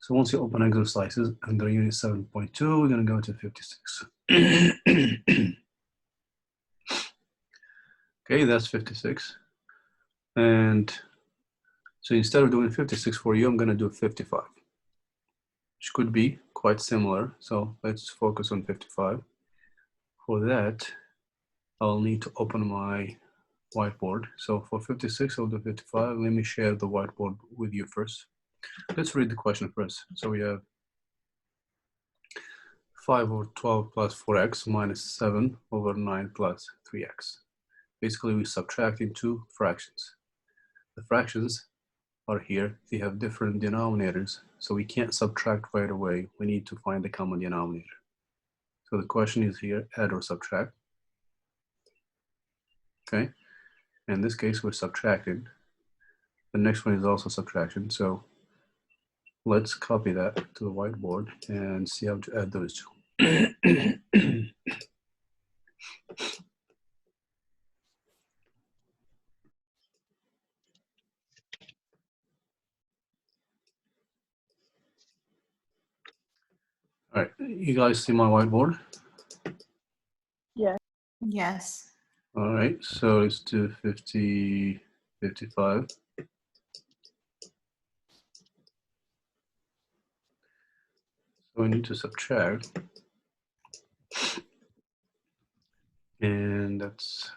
So once you open exercises under unit 7.2, we're going to go to 56. Okay, that's 56. And so instead of doing 56 for you, I'm going to do 55, which could be quite similar. So let's focus on 55. For that, I'll need to open my whiteboard. So for 56, I'll do 55. Let me share the whiteboard with you first. Let's read the question first. So we have 5 over 12 plus 4x minus 7 over 9 plus 3x. Basically, we subtract in two fractions. The fractions are here. They have different denominators, so we can't subtract right away. We need to find the common denominator. So the question is here, add or subtract. Okay, in this case, we're subtracting. The next one is also subtraction. So let's copy that to the whiteboard and see how to add those two. All right, you guys see my whiteboard? Yeah. Yes. All right, so let's do 50, 55. So we need to subtract. And that's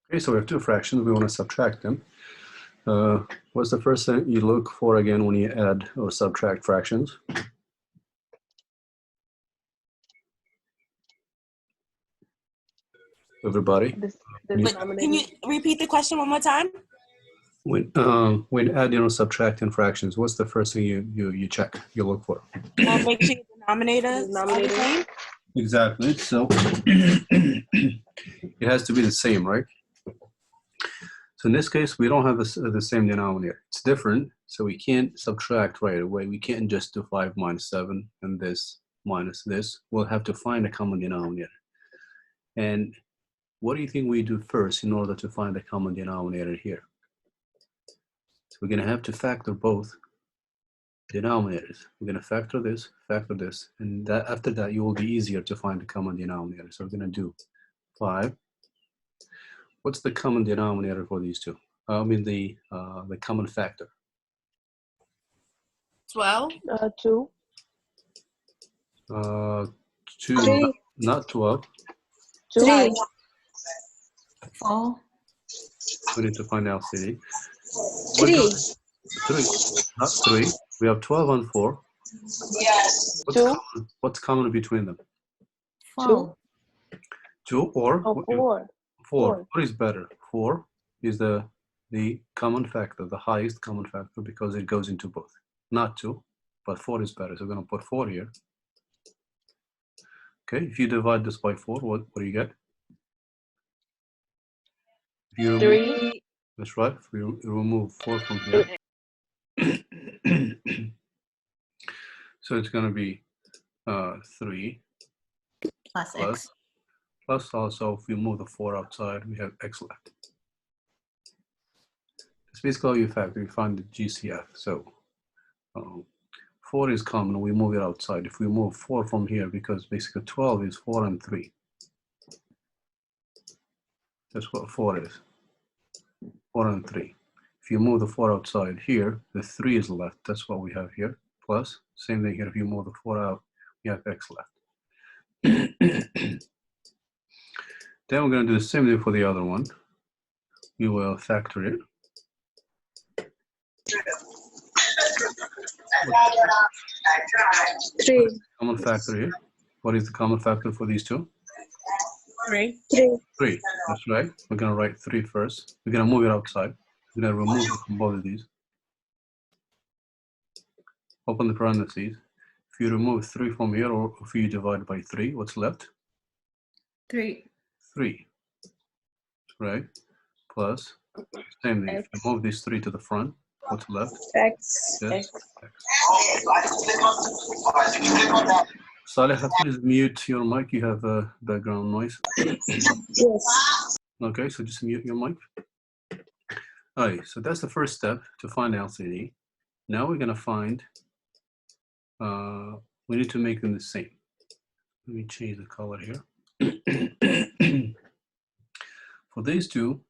okay, so we have two fractions. We want to subtract them. What's the first thing you look for again when you add or subtract fractions? Everybody? The denominator. Can you repeat the question one more time? When adding or subtracting fractions, what's the first thing you check, you look for? Well, make sure your denominators are the same. Exactly. So it has to be the same, right? So in this case, we don't have the same denominator. It's different, so we can't subtract right away. We can't just do 5 minus 7 and this minus this. We'll have to find a common denominator. And what do you think we do first in order to find a common denominator here? So we're going to have to factor both denominators. We're going to factor this, and that after that, it will be easier to find the common denominator. So we're going to do 5. What's the common denominator for these two? I mean the common factor. 12. 2. 2, 3. not 12. 3. 4. We need to find LCD. 3. 3, not 3. We have 12 and 4. Yes. What's common between them? 4. 2 or? Oh, 4. 4. What is better? 4 is the common factor, the highest common factor, because it goes into both. Not 2, but 4 is better. So we're going to put 4 here. Okay, if you divide this by 4, what do you get? If you remove, 3. that's right. If we remove 4 from here. So it's going to be 3 Plus x. plus also if we move the 4 outside, we have x left. It's basically how you factor. You find the GCF. So 4 is common. We move it outside. If we move 4 from here, because basically 12 is 4 and 3. That's what 4 is. 4 and 3. If you move the 4 outside here, the 3 is left. That's what we have here. Plus, same thing here. If you move the 4 out, we have x left. Then we're going to do the same thing for the other one. We will factor it. Three. Common factor here. What is the common factor for these two? 3. 3. That's right. We're going to write 3 first. We're going to move it outside. We're going to remove it from both of these. Open the parentheses. If you remove 3 from here, or if you divide by 3, what's left? 3. 3. Right? Plus, same thing. If you move this 3 to the front, What's left? X. Yes. X. Saleh, please mute your mic. You have a background noise. Yes. Okay, so just mute your mic. All right, so that's the first step to find the LCD. Now we're going to find, we need to make them the same. Let me change the color here. For these two,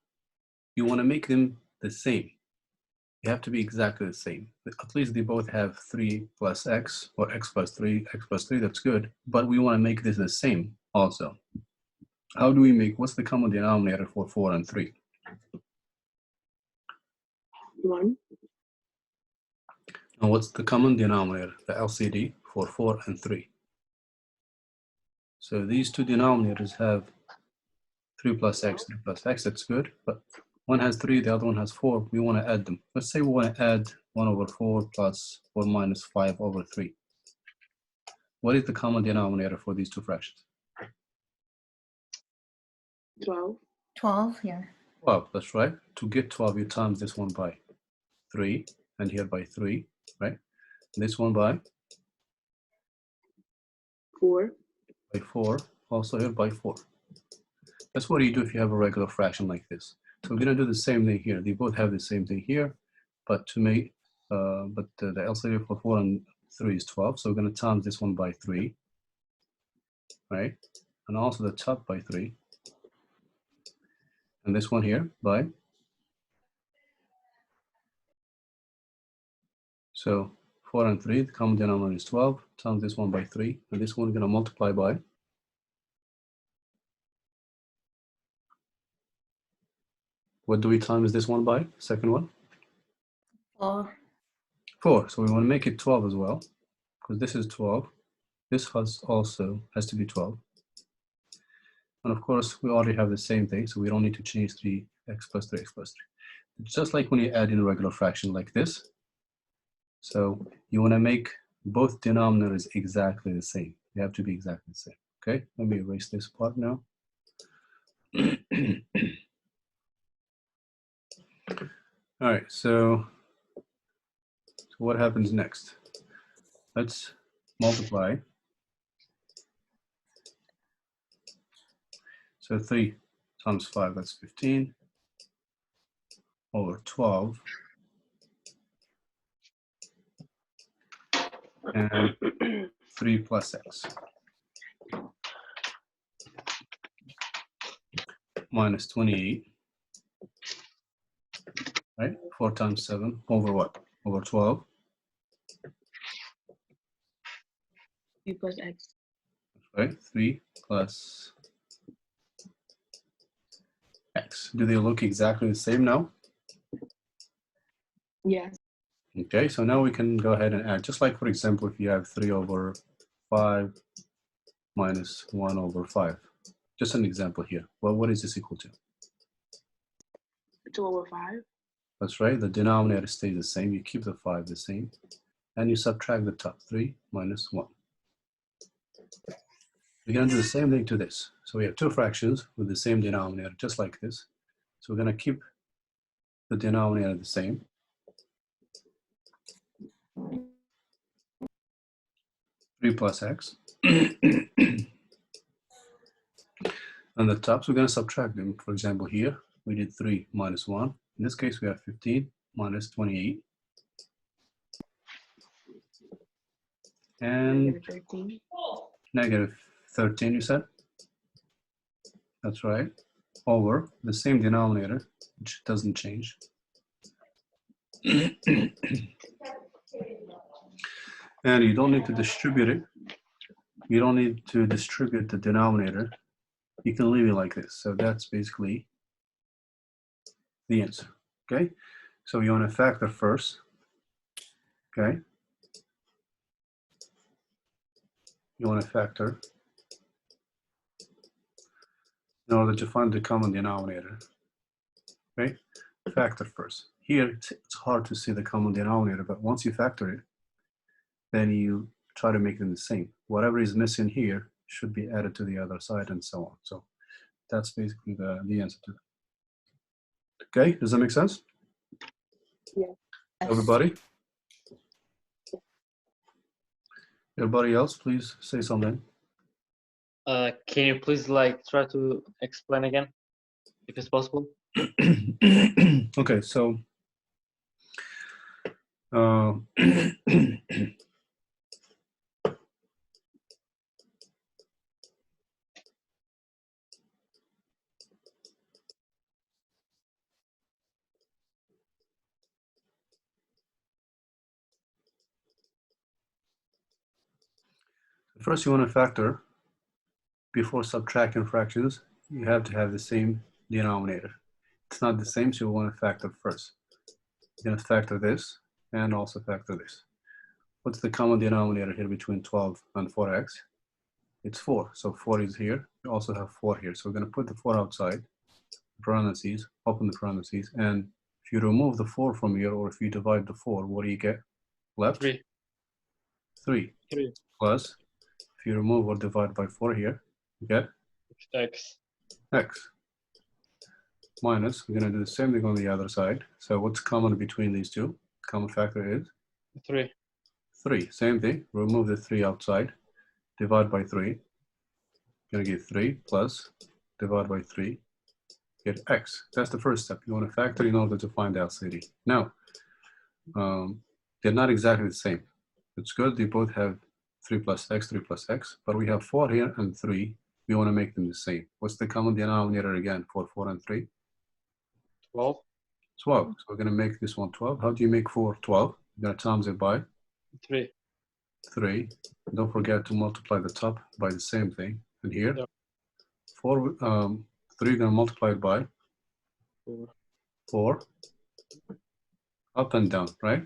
you want to make them the same. They have to be exactly the same. At least they both have 3 plus x, or x plus 3, that's good. But we want to make this the same also. How do we make, what's the common denominator for 4 and 3? 1. And what's the common denominator, the LCD, for 4 and 3? So these two denominators have 3 plus x, that's good. But one has 3, the other one has 4. We want to add them. Let's say we want to add 1 over 4 plus 4 minus 5 over 3. What is the common denominator for these two fractions? 12. 12, yeah. 12, that's right. To get 12, you times this one by 3, and here by 3, right? And this one by 4. 4, also here by 4. That's what you do if you have a regular fraction like this. So we're going to do the same thing here. They both have the same thing here, but to make, the LCD for 4 and 3 is 12. So we're going to times this one by 3, right? And also the top by 3. And this one here by, so 4 and 3, the common denominator is 12, times this one by 3, and this one we're going to multiply by, what do we times this one by, second one? 4. 4, so we want to make it 12 as well, because this is 12. This also has to be 12. And of course, we already have the same thing, so we don't need to change 3x plus 3x plus 3. It's just like when you add in a regular fraction like this. So you want to make both denominators exactly the same. They have to be exactly the same. Okay, let me erase this part now. All right, so what happens next? Let's multiply. So 3 times 5, that's 15, over 12. And 3 plus x. Minus 28. Right? 4 times 7 over what? Over 12. 3 plus x. Right? 3 plus x. Do they look exactly the same now? Yes. Okay, so now we can go ahead and add. Just like, for example, if you have 3 over 5 minus 1 over 5. Just an example here. Well, what is this equal to? 2 over 5. That's right. The denominator stays the same. You keep the 5 the same. And you subtract the top. 3 minus 1. We're going to do the same thing to this. So we have two fractions with the same denominator, just like this. So we're going to keep the denominator the same. Three plus x. And the tops, we're going to subtract them. For example, here, we did 3 minus 1. In this case, we have 15 minus 28. And -13. negative 13, you said? That's right. Over the same denominator, which doesn't change. And you don't need to distribute it. You don't need to distribute the denominator. You can leave it like this. So that's basically the answer. Okay? So you want to factor first. Okay? You want to factor in order to find the common denominator. Okay? Factor first. Here, it's hard to see the common denominator, but once you factor it, then you try to make them the same. Whatever is missing here should be added to the other side and so on. So that's basically the answer to that. Okay, does that make sense? Yeah. Yes. Everybody? Everybody else, please say something. Can you please like try to explain again, if it's possible? Okay, so first you want to factor. Before subtracting fractions, you have to have the same denominator. It's not the same, so you want to factor first. You're going to factor this and also factor this. What's the common denominator here between 12 and 4x? It's 4. So 4 is here. You also have 4 here. So we're going to put the 4 outside, parentheses, open the parentheses, and if you remove the 4 from here, or if you divide the 4, what do you get left? 3. 3. 3. Plus, if you remove or divide by 4 here, you get X. x. Minus, we're going to do the same thing on the other side. So what's common between these two? Common factor is 3. 3. Same thing. Remove the 3 outside. Divide by 3. You're going to get 3 plus divide by 3. Get x. That's the first step. You want to factor in order to find LCD. Now, they're not exactly the same. It's good. They both have 3 plus x, but we have 4 here and 3. We want to make them the same. What's the common denominator again for 4 and 3? 12. 12. So we're going to make this one 12. How do you make 4 12? You're going to times it by 3. 3. Don't forget to multiply the top by the same thing. And here, Yep. 4, 3 going to multiply it by 4. 4. Up and down, right?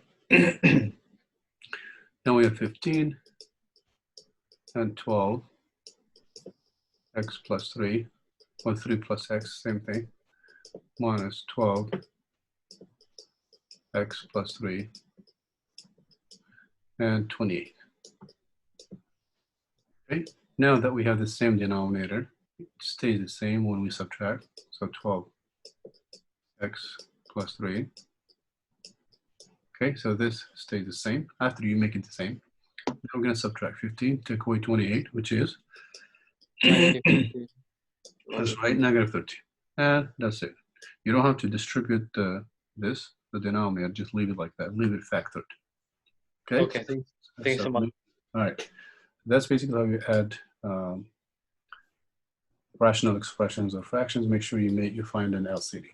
Now we have 15 and 12. X plus 3. Or 3 plus x, same thing. Minus 12. X plus 3. And 28. Okay, now that we have the same denominator, it stays the same when we subtract. So 12x plus 3. Okay, so this stays the same after you make it the same. Now we're going to subtract 15, take away 28, which is that's right, negative 13. And that's it. You don't have to distribute the denominator, just leave it like that. Leave it factored. Okay? Okay, thanks so much. All right. That's basically how you add rational expressions or fractions. Make sure you find an LCD.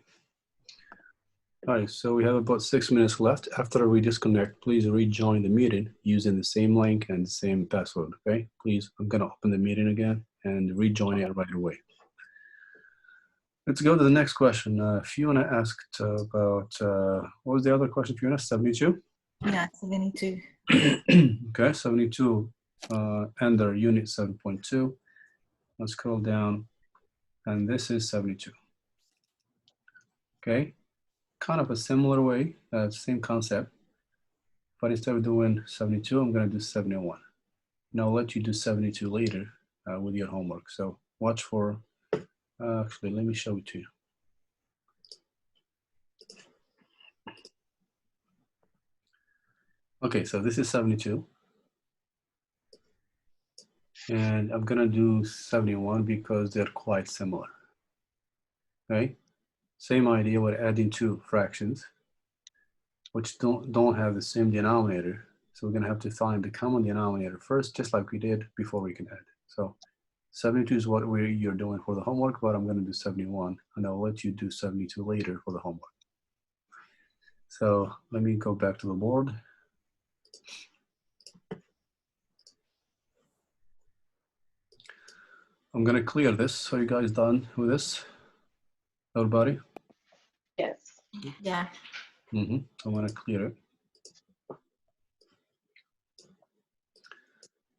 All right, so we have about 6 minutes left. After we disconnect, please rejoin the meeting using the same link and the same password, okay? Please, I'm gonna open the meeting again and rejoin it right away. Let's go to the next question. Fiona asked about, what was the other question, Fiona? 72? Yeah, 72. Okay, 72 under unit 7.2. Let's scroll down, and this is 72. Okay, kind of a similar way, same concept, but instead of doing 72, I'm gonna do 71. Now I'll let you do 72 later with your homework. So watch for, actually, let me show it to you. Okay, so this is 72. And I'm gonna do 71 because they're quite similar. Okay, same idea, we're adding two fractions, which don't have the same denominator. So we're gonna have to find the common denominator first, just like we did before we can add. So 72 is what you're doing for the homework, but I'm gonna do 71, and I'll let you do 72 later for the homework. So let me go back to the board. I'm gonna clear this. So you guys done with this? Everybody? Yes. Yeah. I'm gonna clear it.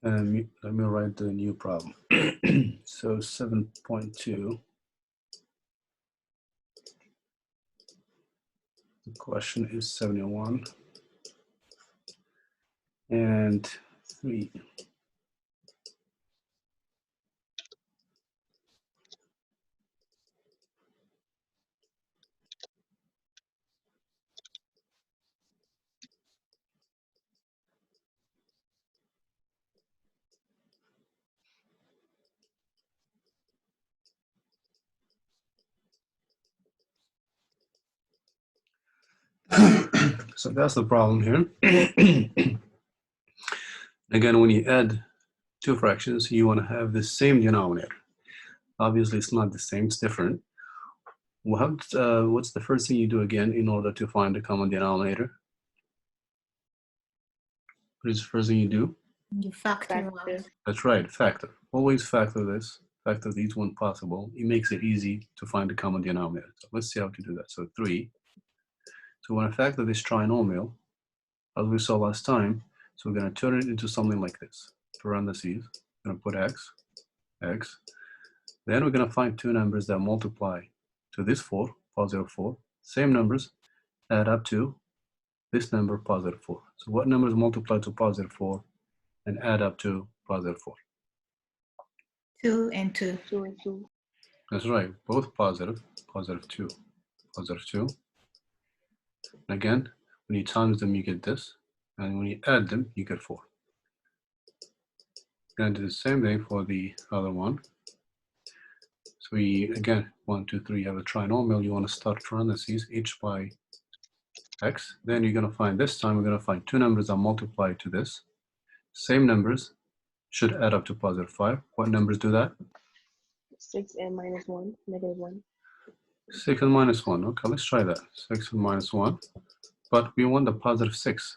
And let me write the new problem. So 7.2. The question is 71. And 3. So that's the problem here. Again, when you add two fractions, you want to have the same denominator. Obviously, it's not the same, it's different. What's the first thing you do again in order to find the common denominator? What is the first thing you do? You factor out. Factor. That's right, factor. Always factor this, factor these when possible. It makes it easy to find the common denominator. So let's see how to do that. So 3. So when I factor this trinomial, as we saw last time, so we're going to turn it into something like this. Parentheses, we're going to put x, x. Then we're going to find two numbers that multiply to this 4, positive 4. Same numbers add up to this number, positive 4. So what numbers multiply to positive 4 and add up to positive 4? 2 and 2. 2 and 2. That's right, both positive, positive 2, positive 2. And again, when you times them, you get this. And when you add them, you get 4. We're going to do the same thing for the other one. So we, again, 1, 2, 3 have a trinomial. You want to start parentheses, each by x. Then you're going to find, this time we're going to find two numbers that multiply to this. Same numbers should add up to positive 5. What numbers do that? 6 and minus 1, negative 1. 6 and minus 1. Okay, let's try that. 6 and minus 1. But we want the positive 6.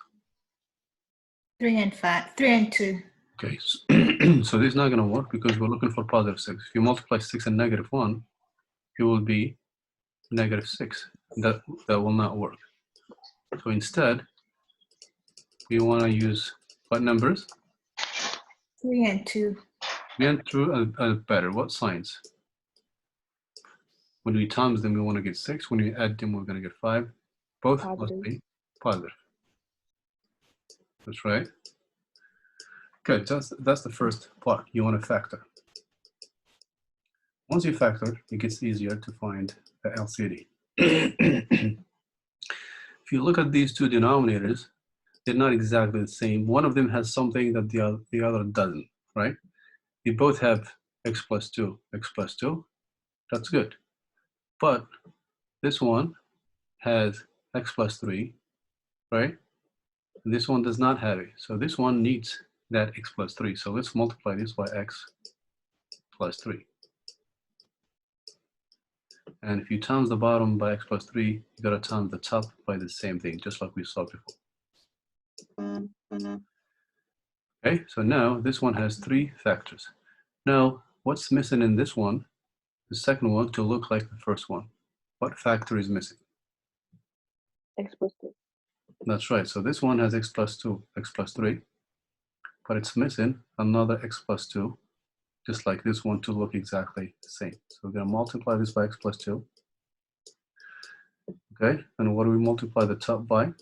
3 and 5. 3 and 2. Okay, so this is not going to work because we're looking for positive 6. If you multiply 6 and negative 1, it will be negative 6. That will not work. So instead, we want to use what numbers? 3 and 2. 3 and 2 are better. What signs? When we times them, we want to get 6. When we add them, we're going to get 5. Both Positive. must be positive. That's right. Good, that's the first part. You want to factor. Once you factor, it gets easier to find the LCD. If you look at these two denominators, they're not exactly the same. One of them has something that the other doesn't, right? They both have x plus 2, x plus 2. That's good. But this one has x plus 3, right? And this one does not have it. So this one needs that x plus 3. So let's multiply this by x plus 3. And if you times the bottom by x plus 3, you got to times the top by the same thing, just like we saw before. Okay, so now this one has 3 factors. Now, what's missing in this one, the second one, to look like the first one? What factor is missing? X plus 2. That's right, so this one has x plus 2, x plus 3, but it's missing another x plus 2, just like this one, to look exactly the same. So we're going to multiply this by x plus 2. Okay, and what do we multiply the top by?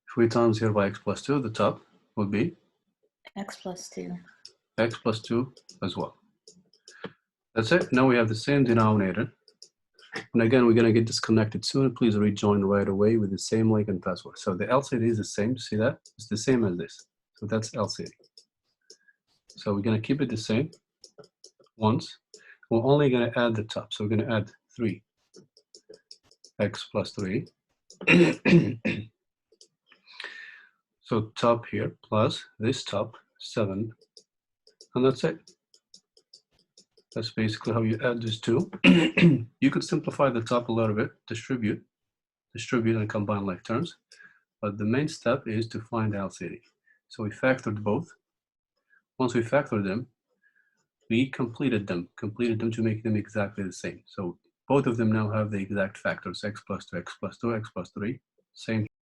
If we times here by x plus 2, the top would be X plus 2. x plus 2 as well. That's it. Now we have the same denominator. And again, we're going to get disconnected soon. Please rejoin right away with the same link and password. So the LCD is the same. See that? It's the same as this. So that's LCD. So we're going to keep it the same once. We're only going to add the top. So we're going to add 3. X plus 3. So top here plus this top, 7. And that's it. That's basically how you add these two. You could simplify the top a little bit, distribute and combine like terms. But the main step is to find LCD. So we factored both. Once we factored them, we completed them to make them exactly the same. So both of them now have the exact factors, x plus 2, x plus 2, x plus 3, same